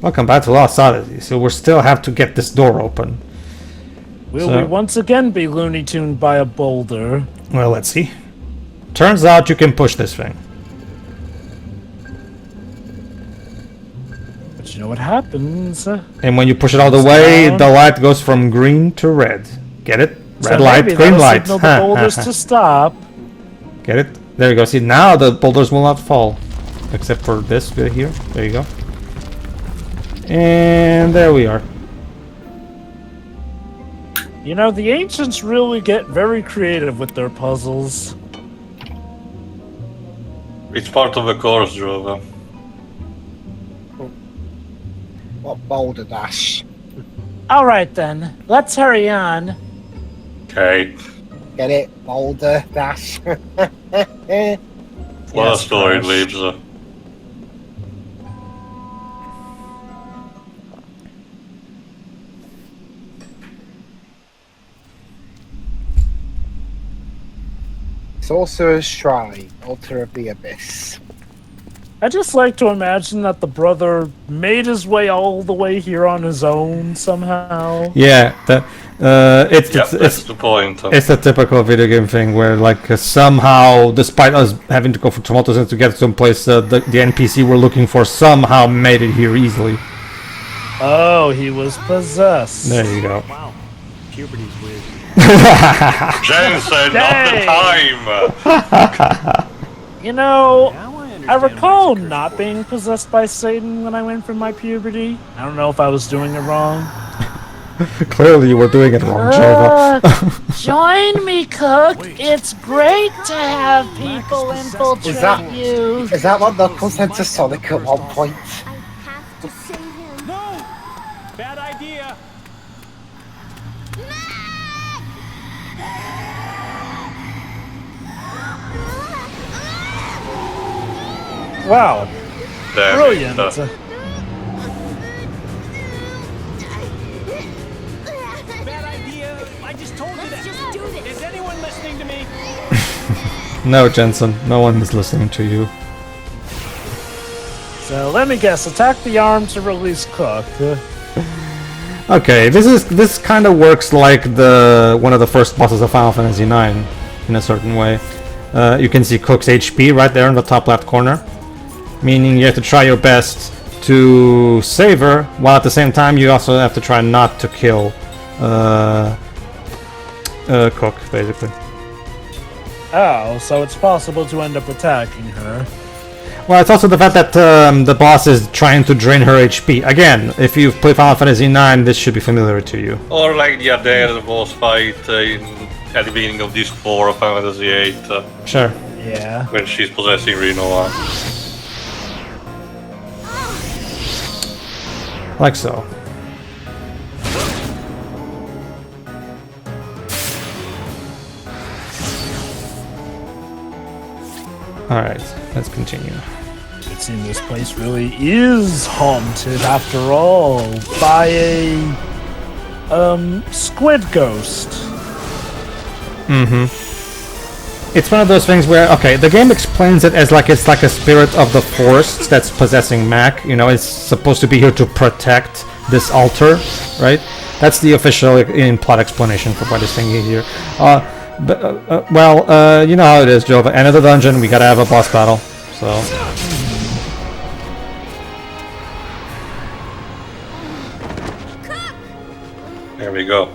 Welcome back to Lost Odyssey. So we still have to get this door open. Will we once again be Looney Tuned by a boulder? Well, let's see. Turns out you can push this thing. But you know what happens? And when you push it all the way, the light goes from green to red. Get it? Red light, green light. Signal the boulders to stop. Get it? There you go. See, now the boulders will not fall. Except for this bit here. There you go. And there we are. You know, the ancients really get very creative with their puzzles. It's part of the course, Jova. What boulder dash? Alright then, let's hurry on. Okay. Get it? Boulder dash. What a story, leaves. Sorcerer's Shrine, Altar of the Abyss. I just like to imagine that the brother made his way all the way here on his own somehow. Yeah, it's that's the point. It's a typical video game thing where, like, somehow, despite us having to go for tomatoes to get someplace, the NPC we're looking for somehow made it here easily. Oh, he was possessed. There you go. Wow, puberty's weird. Jensen, not the time! You know, Now I understand recall why it's a not curse being possessed by Satan when I went through my puberty. I don't know if I was doing it wrong. Clearly you were doing it wrong, Jova. Join me, Cook. It's great to have people infiltrate you. Is that what Knuckles said to Sonic at one point? No! Bad idea! Wow, Damn brilliant. it. Bad idea! I just told you that! Just do this. Is anyone listening to me? No, Jensen, no one is listening to you. So let me guess, attack the arm to release Cook. Okay, this kind of works like one of the first bosses of Final Fantasy IX in a certain way. You can see Cook's HP right there in the top left corner, meaning you have to try your best to save her, while at the same time you also have to try not to kill Cook, basically. Oh, so it's possible to end up attacking her. Well, it's also the fact that the boss is trying to drain her HP. Again, if you've played Final Fantasy IX, this should be familiar to you. Or like the other boss fight at the beginning of Disc 4 of Final Fantasy 8. Sure. Yeah. When she's possessing Rinoa. Like so. Alright, let's continue. It seems this place really is haunted after all by a squid ghost. It's one of those things where, okay, the game explains it as like it's like a spirit of the forest that's possessing Mack. You know, it's supposed to be here to protect this altar, right? That's the official in-plot explanation for why this thing is here. Well, you know how it is, Jova. End of the dungeon, we gotta have a boss battle. So. There we go.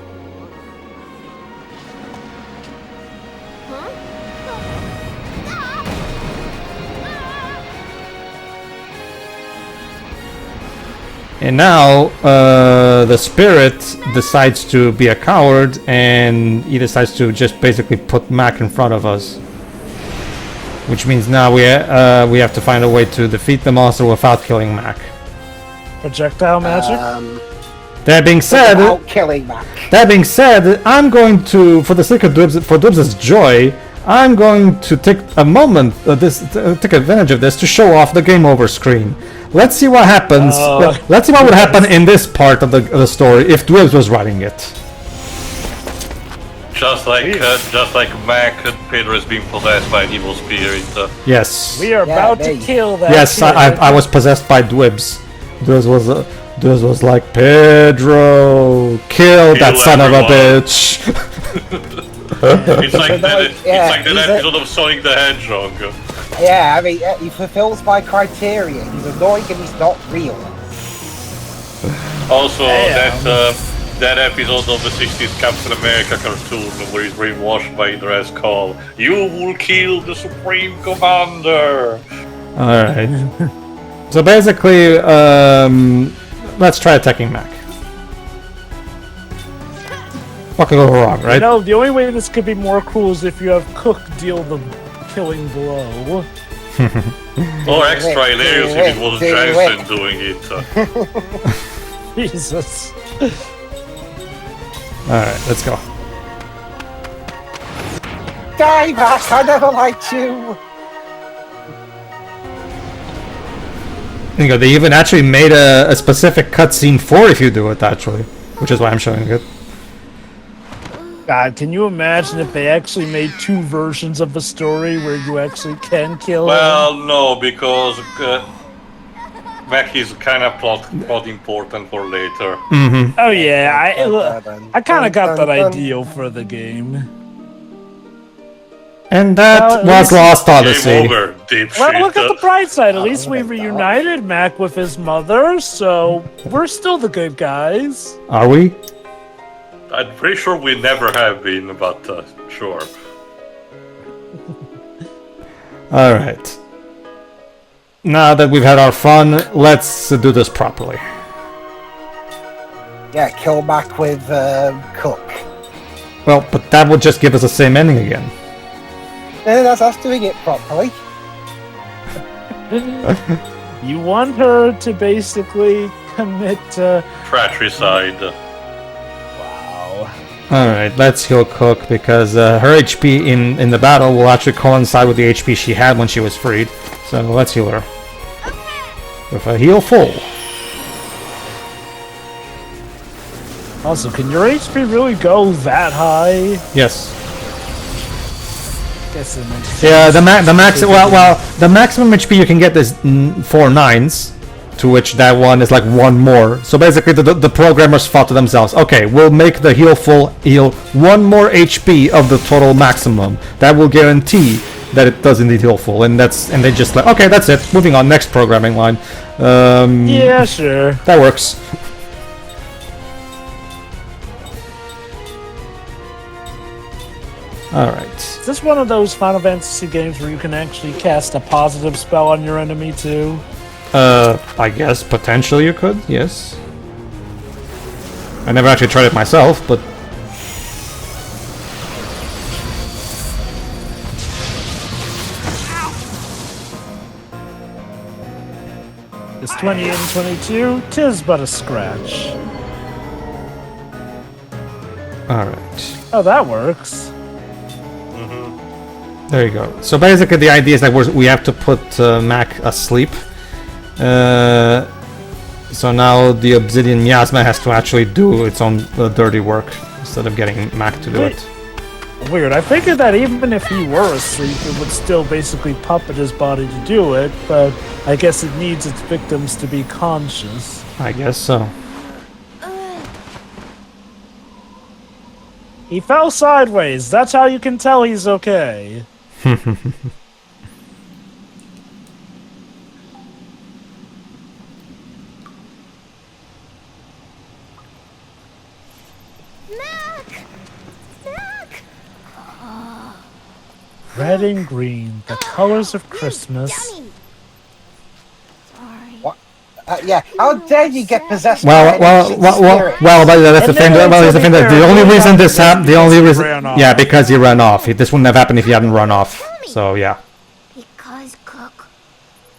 And now, the spirit decides to be a coward, and he decides to just basically put Mack in front of us. Which means now we have to find a way to defeat the monster without killing Mack. Projectile magic? That being said, Without killing Mack. that being said, I'm going to, for the sake of Dibs' joy, I'm going to take a moment, take advantage of this to show off the game over screen. Let's see what happens. Let's see what would happen in this part of the story if Dibs was writing it. Just like Mack, Pedro is being possessed by an evil spirit. Yes. We are about to kill that. Yes, I was possessed by Dibs. This was like, Pedro, kill that son of a everyone." bitch. It's like Yeah, that he's a- episode of Sonic the Hedgehog. Yeah, I mean, he fulfills my criteria. He's annoying and he's not real. Also, that episode of the 60s Captain America cartoon where he's brainwashed by the Red Skull. You will kill the Supreme Commander! Alright. So basically, let's try attacking Mack. What could go wrong, right? You know, the only way this could be more cruel is if you have Cook deal the killing blow. Or extra hilarious if it was Wait. Jensen doing it. Jesus. Alright, let's go. Die, Mack! I never liked you! There you go, they even actually made a specific cutscene for if you do it, actually. Which is why I'm showing it. God, can you imagine if they actually made 2 versions of the story where you actually can kill him? Well, no, because Mack is kind of plot important for later. Oh yeah, I kind of got that Dun. ideal for the game. And that Well, was Lost Game Odyssey. over, dipshit. Well, look at the bright side. At least we reunited Mac with his mother, so we're still the good guys. Are we? I'm pretty sure we never have been, but sure. Alright. Now that we've had our fun, let's do this properly. Yeah, kill Mack with Cook. Well, but that would just give us the same ending again. No, that's us doing it properly. You want her to basically commit to... Fratricide. Wow. Alright, let's heal Cook, because her HP in the battle will actually coincide with the HP she had when she was freed. So let's heal her. With a heal full. Also, can your HP really go that high? Yes. Guess it makes Yeah, the maximum HP you can get is 4 9s, to which that one is like 1 more. So basically, the programmers thought to themselves, okay, we'll make the heal full heal 1 more HP of the total maximum. That will guarantee that it does indeed heal full, and they just like, okay, that's it. Moving on, next programming line. Yeah, sure. That works. Alright. Is this one of those Final Fantasy games where you can actually cast a positive spell on your enemy too? I guess potentially you could, yes. I never actually tried it myself, but... It's 20 and 22, 'tis but a scratch. Alright. Oh, that works. There you go. So basically the idea is that we have to put Mack asleep. So now the Obsidian Miasma has to actually do its own dirty work instead of getting Mack to do Wait. it. Weird. I figured that even if he were asleep, it would still basically puppet his body to do it, but I guess it needs its victims to be conscious. I guess so. He fell sideways. That's how you can tell he's okay. Red and green, the colors of Christmas. Yeah, how dare you get possessed Well, by an ancient spirit? but that's the And thing. then Well, that's the to thing. be That the fair, only he reason this happened, the only he reason, ran off. yeah, because he ran off. This wouldn't have happened if he hadn't run off. So yeah. Because, Cook,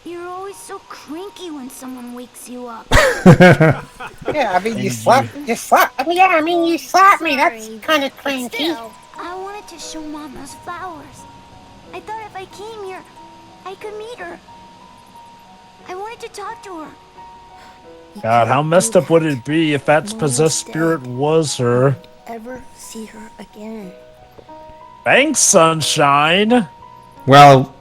you're always so cranky when someone wakes you up. Yeah, I mean, you slap. Yeah, I mean, you slapped me. That's kind of cranky. Still, I wanted to show Mom those flowers. I thought if I came here, I could meet her. I wanted to talk to her. God, how messed up would it be if that possessed spirit was her? Ever see her again? Thanks, sunshine. Well,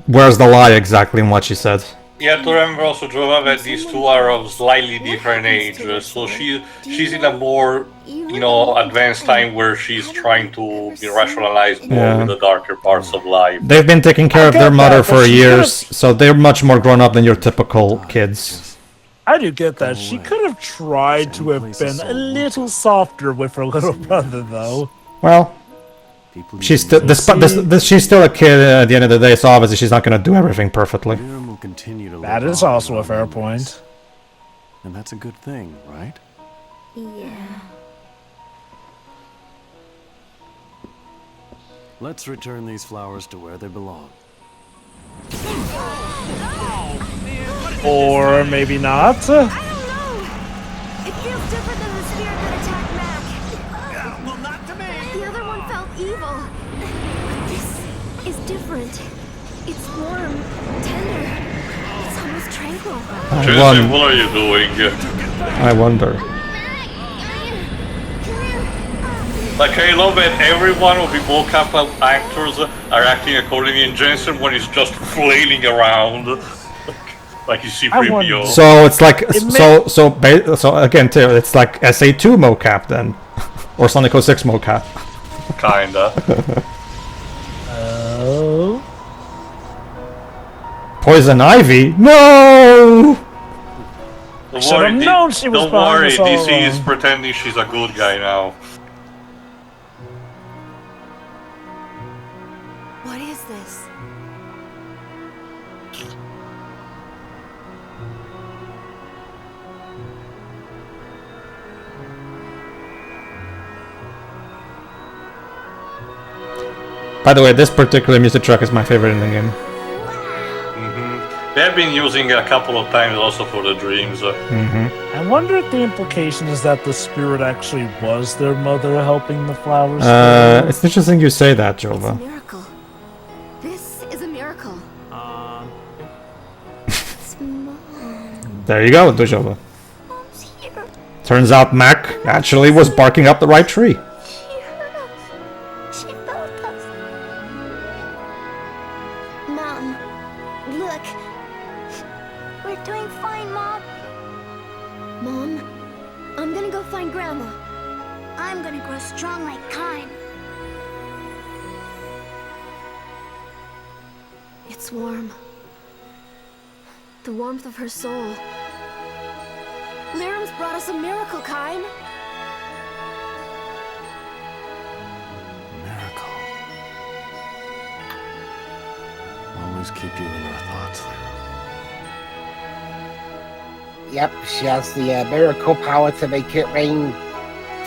where's the lie exactly in what she said? You have to remember also, Jova, that these two are of slightly different ages. So she's in a more, advanced time where she's trying to be rationalized more with the darker parts of life. They've been taking care of their mother for she years, so they're much more grown up than your typical kids. I do get that. She could have tried to have been a little softer with her little brother, though. Well, she's still she's still a kid at the end of the day, so obviously she's not going to do everything perfectly. That is also a fair point. And that's a good thing, right? Yeah. Let's return these flowers to where they belong. Or maybe not. I don't know. It feels different than the spirit that attacked Mack. Well, not to me. The other one felt evil. But this is different. It's warm, tender. It's almost tranquil. Jensen, what are you doing? I wonder. Like, I love that everyone of the mocap actors are acting accordingly, and Jensen when he's just flailing around. Like you see Previo. So it's like so again too, it's like SA2 mocap then, or Sonic 06 mocap. Kinda. Oh. Poison Ivy? No. Don't worry, known she was don't worry. behind us all DC is along. pretending she's a good guy now. What is this? By the way, this particular music track is my favorite in the game. They have been using it a couple of times also for the dreams. I wonder if the implication is that the spirit actually was their mother helping the flowers. It's interesting you say that, It's a Jova. miracle. This is a miracle. It's Mom. There you go, Jova. Mom's here. Turns out Mack actually was barking up the right tree. She heard us. She felt us. Mom, look. We're doing fine, Mom. Mom, I'm gonna go find Grandma. I'm gonna grow strong like Kaim. It's warm. The warmth of her soul. Liram's brought us a miracle, Kaim. Miracle. Always keep you in our thoughts, Lyra. Yep, she has the miracle power to make it rain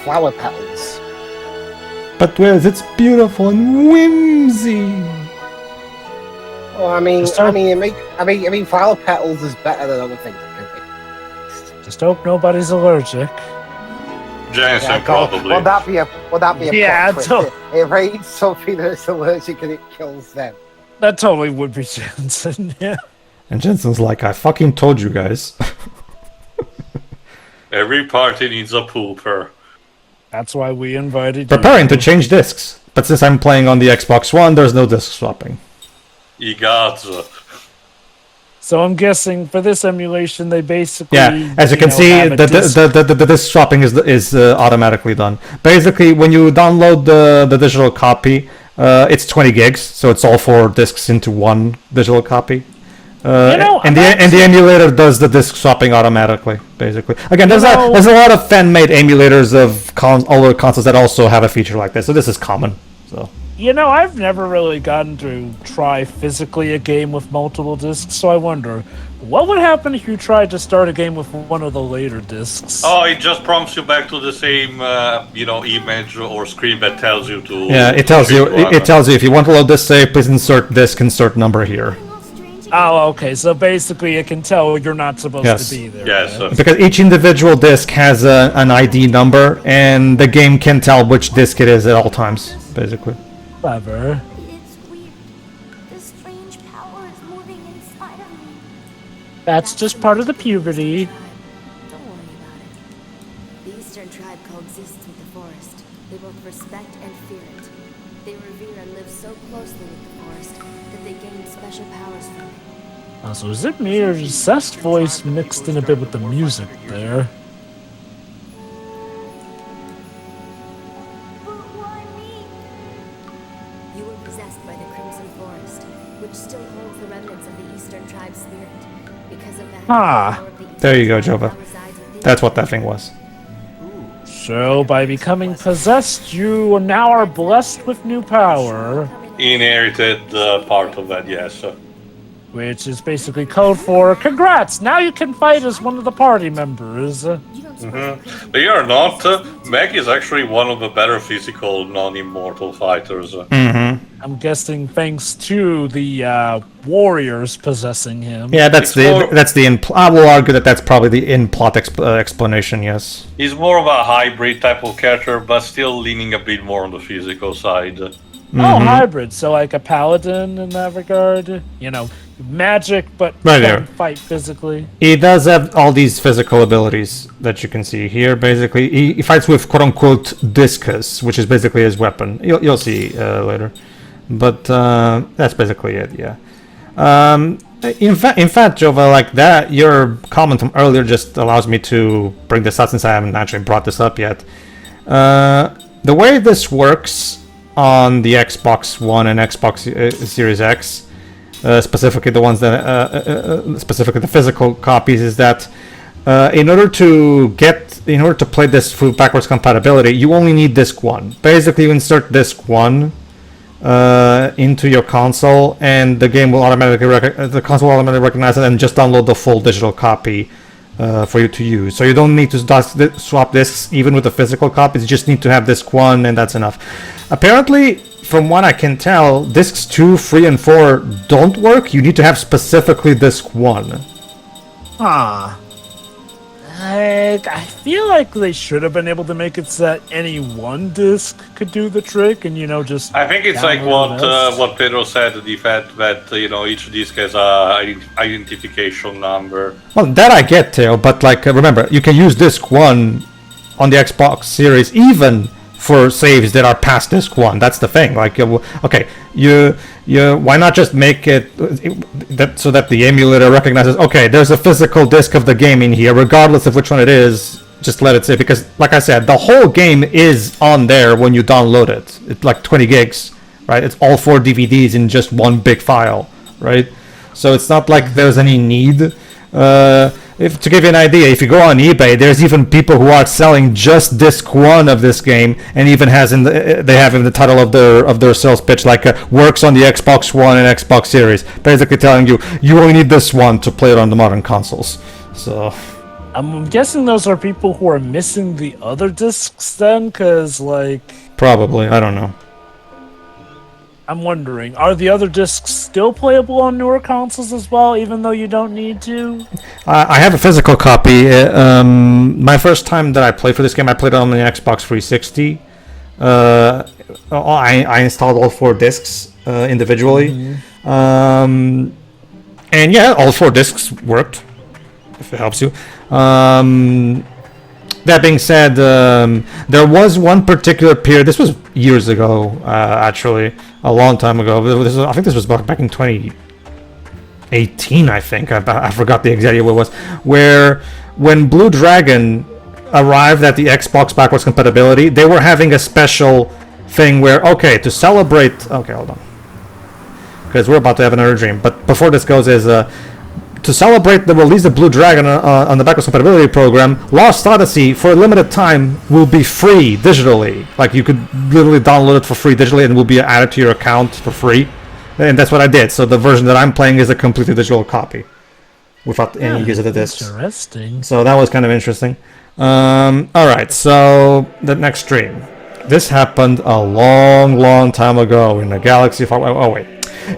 flower petals. But where's it's beautiful and whimsy? Well, I mean, flower petals is better than other things that could be. Just hope nobody's allergic. Jensen, probably. Would that be a Yeah, plot twist? It rains something that's allergic and it kills them. That totally would be Jensen, yeah. And Jensen's like, I fucking told you guys. Every party needs a pooper. That's why we invited Preparing to you. change discs. But since I'm playing on the Xbox One, there's no disc swapping. You got it. So I'm guessing for this emulation, they basically... Yeah, as you can see, have a disc. the disc swapping is automatically done. Basically, when you download the digital copy, it's 20 gigs, so it's all 4 discs into one digital copy. And the emulator does the disc swapping automatically, basically. Again, there's a lot of fan-made emulators of older consoles that also have a feature like this, so this is common. So. You know, I've never really gotten to try physically a game with multiple discs, so I wonder, what would happen if you tried to start a game with one of the later discs? Oh, it just prompts you back to the same, image or screen that tells you to... Yeah, it tells you. It tells you if you want to load this save, please insert disk, insert number here. Oh, okay, so basically it can tell you're not supposed to be there. Yes. Because each individual disc has an ID number, and the game can tell which disc it is at all times, basically. Clever. It's weird. This strange power is moving inside of me. That's just part of the puberty. Don't worry about it. The Eastern tribe coexists with the forest. They both respect and fear it. They revere and live so closely with the forest that they gain special powers from it. So is it me or is Zest's voice mixed in a bit with the music there? But why me? You were possessed by the Crimson Forest, which still holds the remnants of the Eastern Tribe's spirit. Because of that, Ah, the power of the there you go, Eastern Jova. Tribe resides within That's what that thing was. so by becoming possessed, you now are blessed with new power, Inherited part of that, yes. which is basically code for congrats, now you can fight as one of the party members. But you're not. Mack is actually one of the better physical non-immortal fighters. I'm guessing thanks to the warriors possessing him. Yeah, that's It's the I will argue that that's probably the in-plot explanation, yes. He's more of a hybrid type of character, but still leaning a bit more on the physical side. Oh, hybrid, so like a paladin in that regard. You know, magic, but Right don't there. fight physically. He does have all these physical abilities that you can see here, basically. He fights with quote-unquote discus, which is basically his weapon. You'll see later. But that's basically it, yeah. In fact, Jova, like that, your comment from earlier just allows me to bring this up since I haven't actually brought this up yet. The way this works on the Xbox One and Xbox Series X, specifically the ones that, specifically the physical copies, is that in order to play this through backwards compatibility, you only need disc 1. Basically, you insert disc 1 into your console, and the game will automatically recognize it and just download the full digital copy for you to use. So you don't need to swap discs even with the physical copies. You just need to have disc 1, and that's enough. Apparently, from what I can tell, discs 2, 3, and 4 don't work. You need to have specifically disc 1. Huh. I feel like they should have been able to make it so that any one disc could do the trick, and just. I think it's like what Pedro said, the fact that each disc has a identification number. Well, that I get, Theo, but remember, you can use disc 1 on the Xbox Series even for saves that are past disc 1. That's the thing. Okay, why not just make it so that the emulator recognizes, okay, there's a physical disc of the game in here, regardless of which one it is. Just let it say, because like I said, the whole game is on there when you download it. It's like 20 gigs, right? It's all 4 DVDs in just one big file, right? So it's not like there's any need. To give you an idea, if you go on eBay, there's even people who are selling just disc 1 of this game, and even they have in the title of their sales pitch works on the Xbox One and Xbox Series, basically telling you only need this one to play it on the modern consoles. So I'm guessing those are people who are missing the other discs then, because probably, I don't know. I'm wondering, are the other discs still playable on newer consoles as well, even though you don't need to? I have a physical copy. My first time that I played for this game, I played it on the Xbox 360. I installed all 4 discs individually. And yeah, all 4 discs worked, if it helps you. That being said, there was one particular period, this was years ago, actually, a long time ago. I think this was back in 2018, I think. I forgot the exact year what it was. Where, when Blue Dragon arrived at the Xbox backwards compatibility, they were having a special thing where, okay, to celebrate... Okay, hold on. Because we're about to have another dream. But before this goes is... to celebrate the release of Blue Dragon on the backwards compatibility program, Lost Odyssey, for a limited time, will be free digitally. You could literally download it for free digitally and will be added to your account for free. And that's what I did. So the version that I'm playing is a completely digital copy, without any use of the discs. Interesting. So that was kind of interesting. Alright, so the next stream. This happened a long, long time ago in a galaxy far away. Oh, wait.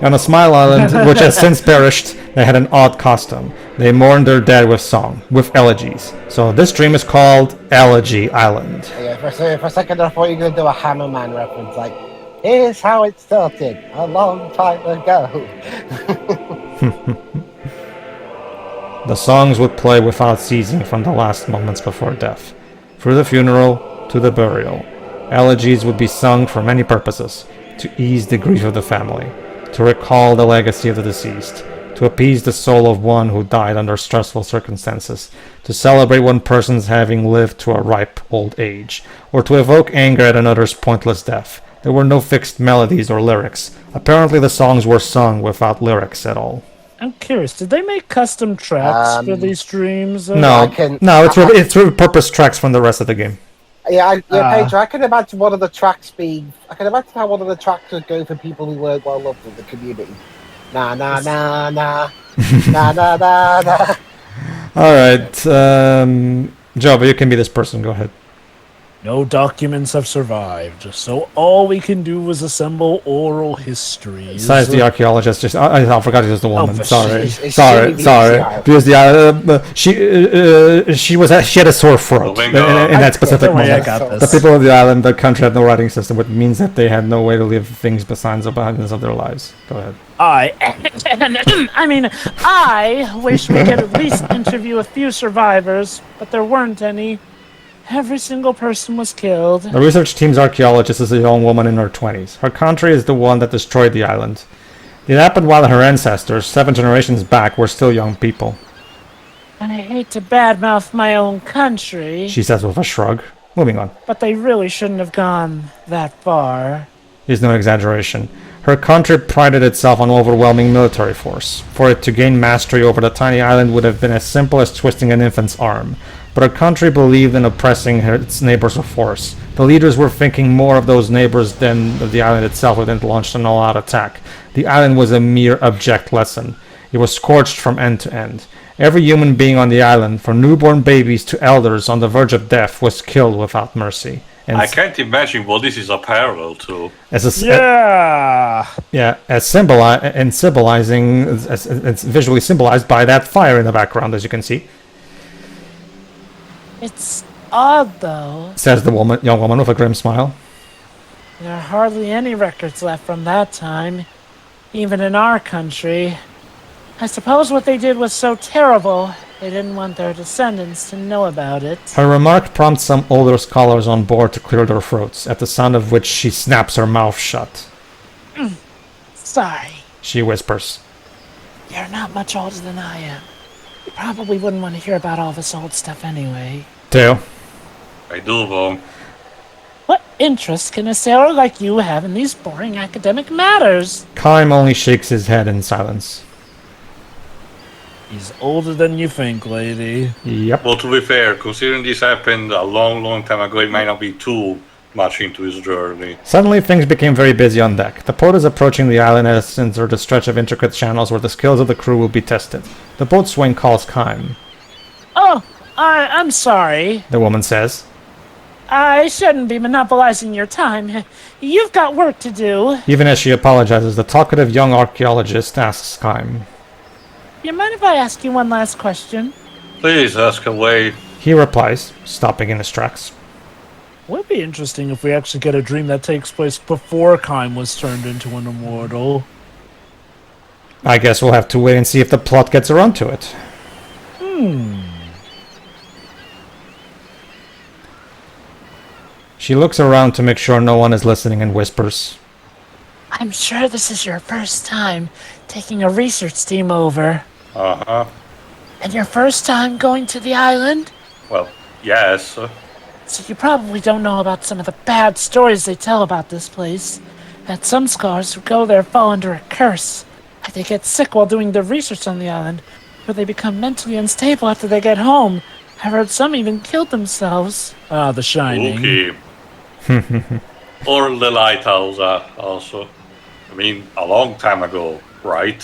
On a smile island, which has since perished, they had an odd custom. They mourned their dead with song, with elegies. So this stream is called Elegy Island. Yeah, for a second I thought you were going to do a Hammerman reference, here's how it started, a long time ago. The songs would play without ceasing from the last moments before death. Through the funeral to the burial, elegies would be sung for many purposes. To ease the grief of the family, to recall the legacy of the deceased, to appease the soul of one who died under stressful circumstances, to celebrate one person's having lived to a ripe old age, or to evoke anger at another's pointless death. There were no fixed melodies or lyrics. Apparently the songs were sung without lyrics at all. I'm curious, did they make custom tracks for these streams? No, it's repurposed tracks from the rest of the game. Pedro, I can imagine one of the tracks I can imagine how one of the tracks would go for people who weren't well loved in the community. Na na na na. Na na na na. Alright, Java, you can be this person, go ahead. No documents have survived, so all we can do is assemble oral histories. Besides the archaeologist, just I forgot to use the woman. Sorry. Because she had a sore throat in that specific moment. The people of the island, the country had no writing system, which means that they had no way to leave things behind of their lives. Go ahead. I wish we could at least interview a few survivors, but there weren't any. Every single person was killed. The research team's archaeologist is a young woman in her 20s. Her country is the one that destroyed the island. It happened while her ancestors, 7 generations back, were still young people. And I hate to badmouth my own country, she says with a shrug. Moving on. but they really shouldn't have gone that far. Is no exaggeration. Her country prided itself on overwhelming military force. For it to gain mastery over the tiny island would have been as simple as twisting an infant's arm. But her country believed in oppressing its neighbors with force. The leaders were thinking more of those neighbors than of the island itself when it launched an all-out attack. The island was a mere abject lesson. It was scorched from end to end. Every human being on the island, from newborn babies to elders on the verge of death, was killed without mercy. And I can't imagine what this is a parallel to. As symbolizing, it's visually symbolized by that fire in the background, as you can see. It's odd, though. Says the young woman with a grim smile. There are hardly any records left from that time, even in our country. I suppose what they did was so terrible, they didn't want their descendants to know about it. Her remark prompts some older scholars on board to clear their throats, at the sound of which she snaps her mouth shut. Sorry. She whispers. You're not much older than I am. You probably wouldn't want to hear about all this old stuff anyway. Do? I do, though. What interest can a sailor like you have in these boring academic matters? Kaim only shakes his head in silence. He's older than you think, lady. Yep. Well, to be fair, considering this happened a long time ago, it might not be too much into his journey. Suddenly, things became very busy on deck. The boat is approaching the island as it enters the stretch of intricate channels where the skills of the crew will be tested. The boatswain calls Kaim. Oh, I'm sorry. The woman says. I shouldn't be monopolizing your time. You've got work to do. Even as she apologizes, the talkative young archaeologist asks Kaim. You mind if I ask you one last question? Please ask away. He replies, stopping in his tracks. Would be interesting if we actually get a dream that takes place before Kaim was turned into an immortal. I guess we'll have to wait and see if the plot gets around to it. She looks around to make sure no one is listening and whispers. I'm sure this is your first time taking a research team over. Uh-huh. And your first time going to the island? Well, yes. So you probably don't know about some of the bad stories they tell about this place. That some scholars who go there fall under a curse. Like they get sick while doing their research on the island, or they become mentally unstable after they get home. I've heard some even killed themselves. Ah, The Shining. Okay. Or the lighthouse, also. I mean, a long time ago, right?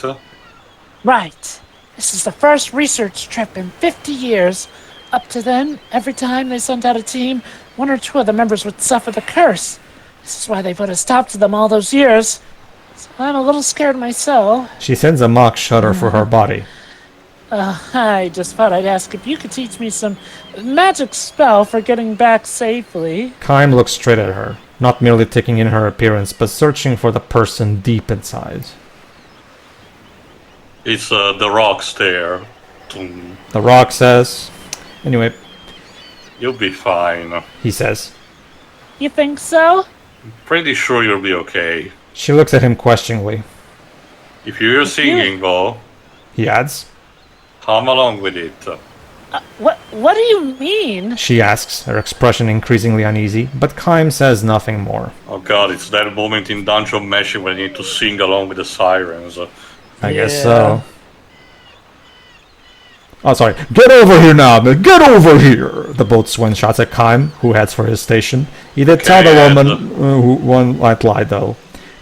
Right. This is the first research trip in 50 years. Up to then, every time they sent out a team, 1 or 2 of the members would suffer the curse. This is why they put a stop to them all those years. So I'm a little scared myself. She sends a mock shudder for her body. I just thought I'd ask if you could teach me some magic spell for getting back safely. Kaim looks straight at her, not merely taking in her appearance, but searching for the person deep inside. It's the rock stare. The rock says... Anyway, You'll be fine. he says. You think so? Pretty sure you'll be okay. She looks at him questioningly. If you hear singing, though... he adds. Come along with it. What do you mean? She asks, her expression increasingly uneasy, but Kaim says nothing more. Oh god, it's that moment in Dungeon Meshing when you need to sing along with the sirens. I guess so. Oh, sorry. Get over here now, man. Get over here! The boatswain shouts at Kaim, who heads for his station. He did tell the woman who one might lie, though.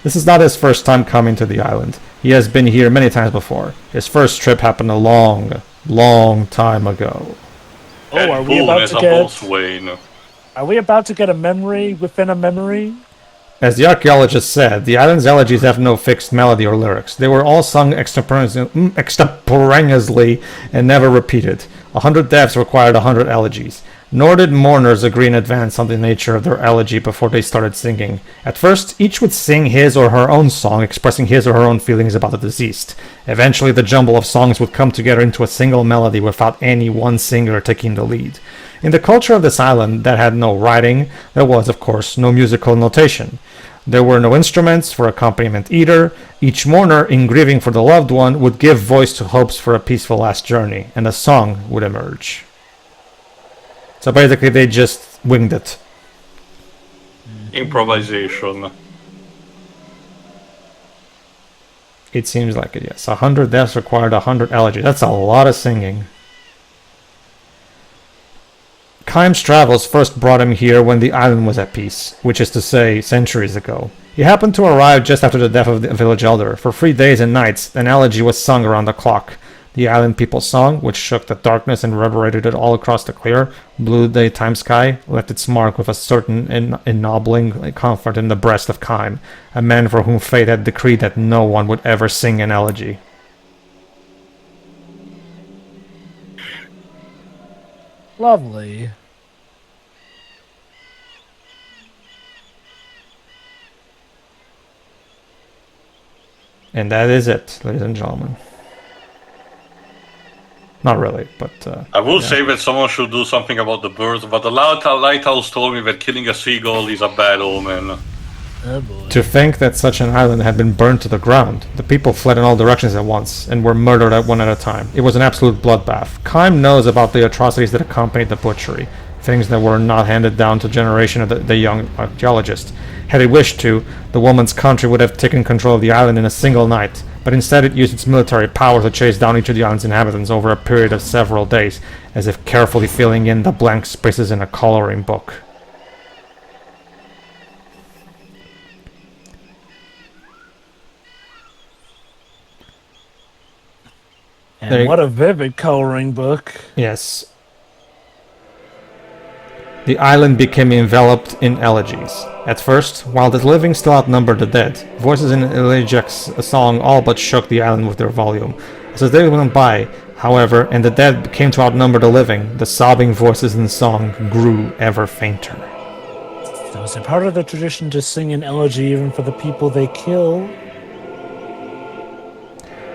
This is not his first time coming to the island. He has been here many times before. His first trip happened a long time ago. Oh, are we about to get a memory within a memory? As the archaeologist said, the island's elegies have no fixed melody or lyrics. They were all sung extemporaneously and never repeated. 100 deaths required 100 elegies. Nor did mourners agree in advance on the nature of their elegy before they started singing. At first, each would sing his or her own song, expressing his or her own feelings about the deceased. Eventually, the jumble of songs would come together into a single melody without any one singer taking the lead. In the culture of this island that had no writing, there was, of course, no musical notation. There were no instruments for accompaniment either. Each mourner, in grieving for the loved one, would give voice to hopes for a peaceful last journey, and a song would emerge. So basically they just winged it. Improvisation. It seems like it, yes. 100 deaths required 100 elegies. That's a lot of singing. Kaim's travels first brought him here when the island was at peace, which is to say, centuries ago. He happened to arrive just after the death of the village elder. For 3 days and nights, an elegy was sung around the clock. The island people's song, which shook the darkness and reverberated it all across the clear, blue daytime sky, left its mark with a certain ennobling comfort in the breast of Kaim, a man for whom fate had decreed that no one would ever sing an elegy. Lovely. And that is it, ladies and gentlemen. Not really, but... I will say that someone should do something about the birds, but the lighthouse told me that killing a seagull is a bad omen. Oh boy. To think that such an island had been burned to the ground. The people fled in all directions at once, and were murdered one at a time. It was an absolute bloodbath. Kaim knows about the atrocities that accompanied the butchery, things that were not handed down to generation of the young archaeologist. Had it wished to, the woman's country would have taken control of the island in a single night, but instead it used its military power to chase down each of the island's inhabitants over a period of several days, as if carefully filling in the blank spaces in a coloring book. And what a vivid coloring book. Yes. The island became enveloped in elegies. At first, while the living still outnumbered the dead, voices in Elegy's song all but shook the island with their volume. As the days went by, however, and the dead came to outnumber the living, the sobbing voices in song grew ever fainter. So is it part of the tradition to sing an elegy even for the people they kill?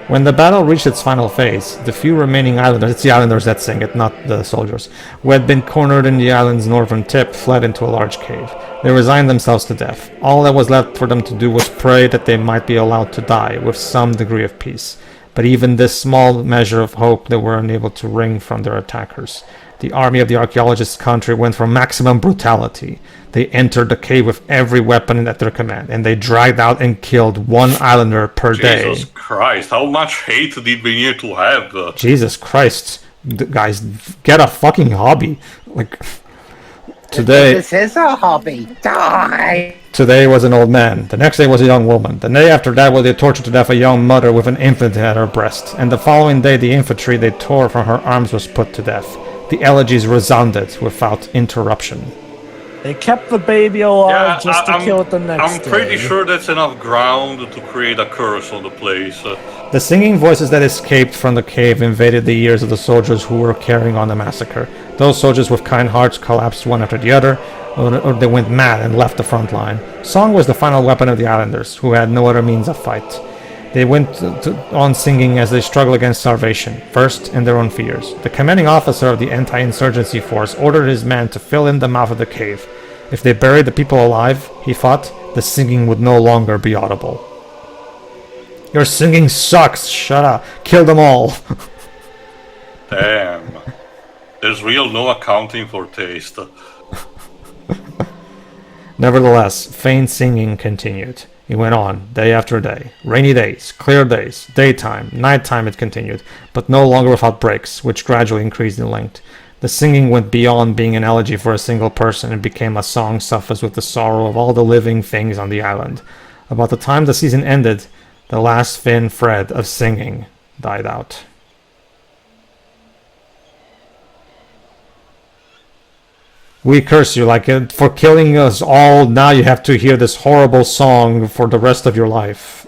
When the battle reached its final phase, the few remaining islanders, it's the islanders that sing it, not the soldiers, who had been cornered in the island's northern tip, fled into a large cave. They resigned themselves to death. All that was left for them to do was pray that they might be allowed to die with some degree of peace. But even this small measure of hope they were unable to wring from their attackers. The army of the archaeologist's country went for maximum brutality. They entered the cave with every weapon at their command, and they dragged out and killed one islander per day. Jesus Christ, how much hate did we need to have? Jesus Christ, guys, get a fucking hobby. Like, today... This is a hobby. Die! Today was an old man. The next day was a young woman. The day after that was they tortured to death a young mother with an infant at her breast. And the following day the infantry they tore from her arms was put to death. The elegies resounded without interruption. They kept the baby alive just to kill it the next day. I'm pretty sure that's enough ground to create a curse on the place. The singing voices that escaped from the cave invaded the ears of the soldiers who were carrying on the massacre. Those soldiers with kind hearts collapsed one after the other, or they went mad and left the front line. Song was the final weapon of the islanders, who had no other means of fight. They went on singing as they struggled against starvation, first in their own fears. The commanding officer of the anti-insurgency force ordered his men to fill in the mouth of the cave. If they buried the people alive, he thought, the singing would no longer be audible. Your singing sucks. Shut up. Kill them all. Damn. There's real no accounting for taste. Nevertheless, faint singing continued. It went on, day after day. Rainy days, clear days, daytime, nighttime it continued, but no longer without breaks, which gradually increased in length. The singing went beyond being an elegy for a single person and became a song suffused with the sorrow of all the living things on the island. About the time the season ended, the last thin thread of singing died out. We curse you, for killing us all. Now you have to hear this horrible song for the rest of your life.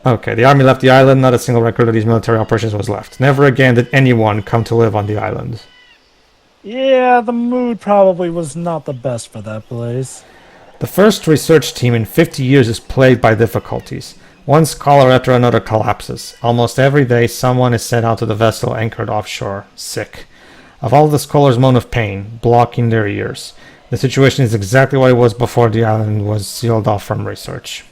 Okay, the army left the island. Not a single record of these military operations was left. Never again did anyone come to live on the island. Yeah, the mood probably was not the best for that place. The first research team in 50 years is plagued by difficulties. One scholar after another collapses. Almost every day someone is sent out to the vessel anchored offshore, sick. Of all the scholars moan of pain, blocking their ears. The situation is exactly what it was before the island was sealed off from research.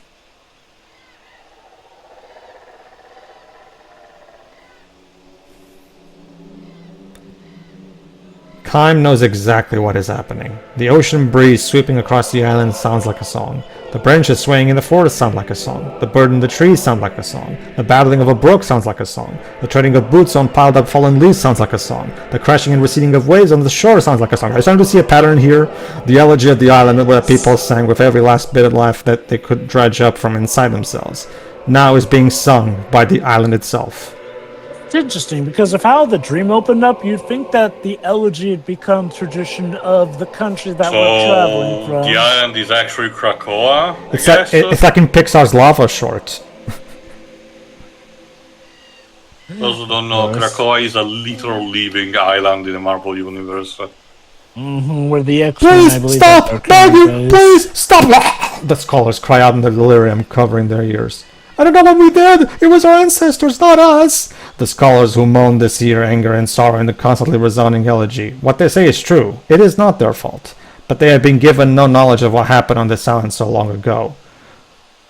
Kaim knows exactly what is happening. The ocean breeze sweeping across the island sounds like a song. The branches swaying in the forest sound like a song. The bird in the trees sound like a song. The babbling of a brook sounds like a song. The treading of boots on piled up fallen leaves sounds like a song. The crashing and receding of waves on the shore sounds like a song. Are you starting to see a pattern here? The elegy of the island where people sang with every last bit of life that they could dredge up from inside themselves now is being sung by the island itself. It's interesting because of how the dream opened up, you'd think that the elegy had become tradition of the country that we're traveling from. The island is actually Krakoa. It's like in Pixar's Lava Short. Those who don't know, Krakoa is a literal living island in the Marvel Universe. Where the X-Men, I Please believe, stop! Begging! Please stop! The scholars cry out in their delirium, covering their ears. I don't know what we did! It was our ancestors, not us! The scholars who moan this hear anger and sorrow in the constantly resounding elegy. What they say is true. It is not their fault. But they have been given no knowledge of what happened on this island so long ago.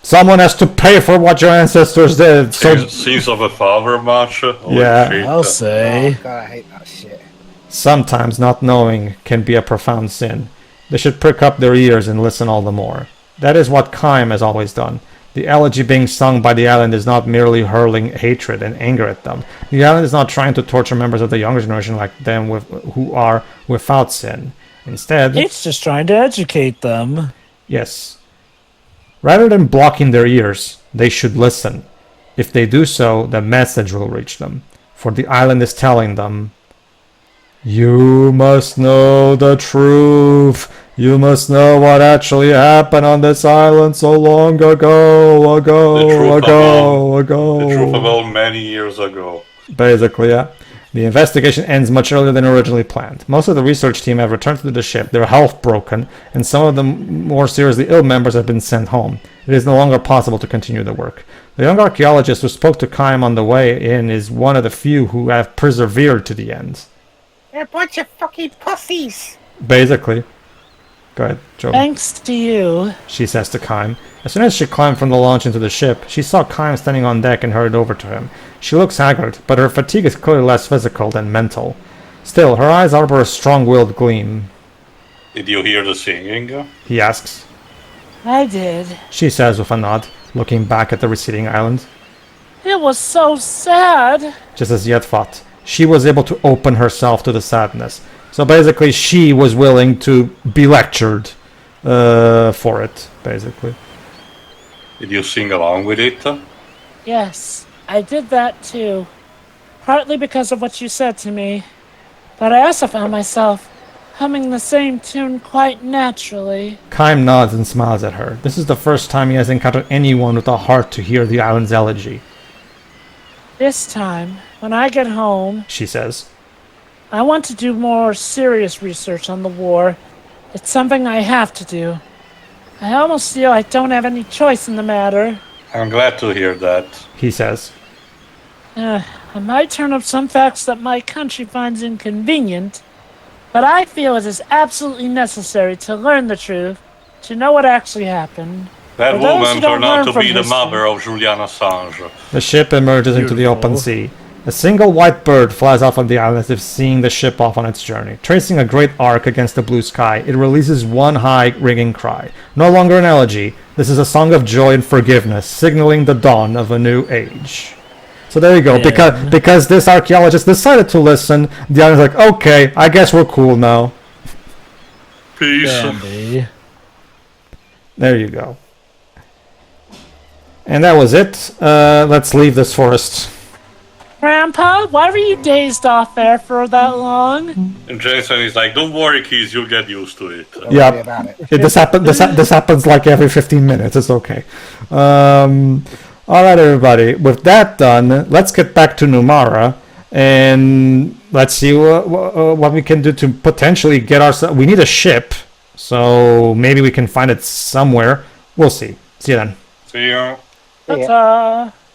Someone has to pay for what your ancestors did! Scenes of a father match. Yeah. Shit. I'll say. Oh, God, I hate that shit. Sometimes not knowing can be a profound sin. They should prick up their ears and listen all the more. That is what Kaim has always done. The elegy being sung by the island is not merely hurling hatred and anger at them. The island is not trying to torture members of the younger generation like them who are without sin. Instead, It's just trying to educate them. yes. Rather than blocking their ears, they should listen. If they do so, the message will reach them. For the island is telling them, you must know the truth. You must know what actually happened on this island so long ago. The truth about many years ago. Basically, yeah. The investigation ends much earlier than originally planned. Most of the research team have returned to the ship, their health broken, and some of the more seriously ill members have been sent home. It is no longer possible to continue the work. The young archaeologist who spoke to Kaim on the way in is one of the few who have persevered to the end. They're a bunch of fucking pussies. Basically. Go ahead, Joe. Thanks to you. She says to Kaim. As soon as she climbed from the launch into the ship, she saw Kaim standing on deck and hurried over to him. She looks haggard, but her fatigue is clearly less physical than mental. Still, her eyes harbor a strong-willed gleam. Did you hear the singing? He asks. I did. She says with a nod, looking back at the receding island. It was so sad. Just as he had thought, she was able to open herself to the sadness. So basically, she was willing to be lectured for it, basically. Did you sing along with it? Yes, I did that too. Partly because of what you said to me. But I also found myself humming the same tune quite naturally. Kaim nods and smiles at her. This is the first time he has encountered anyone with a heart to hear the island's elegy. This time, when I get home, She says. I want to do more serious research on the war. It's something I have to do. I almost feel I don't have any choice in the matter. I'm glad to hear that. He says. I might turn up some facts that my country finds inconvenient, but I feel it is absolutely necessary to learn the truth Do you know what actually happened? That For those who woman don't turned out learn to from be the history- mother of Julian Assange. The ship emerges into the open sea. A single white bird flies off of the island as if seeing the ship off on its journey. Tracing a great arc against the blue sky, it releases one high, ringing cry. No longer an elegy, this is a song of joy and forgiveness, signaling the dawn of a new age. So there you go. Yeah. Because this archaeologist decided to listen, the island's like, okay, I guess we're cool now. Peace. Dandy. There you go. And that was it. Let's leave this forest. Grandpa, why were you dazed off there for that long? And Jensen is like, don't worry, kids, you'll get used to it. Don't Yeah. worry about it. This happens like every 15 minutes. It's okay. All right, everybody. With that done, let's get back to Numara and let's see what we can do to potentially get ourselves. We need a ship, so maybe we can find it somewhere. We'll see. See you then. See ya. Yeah. Ta-ta.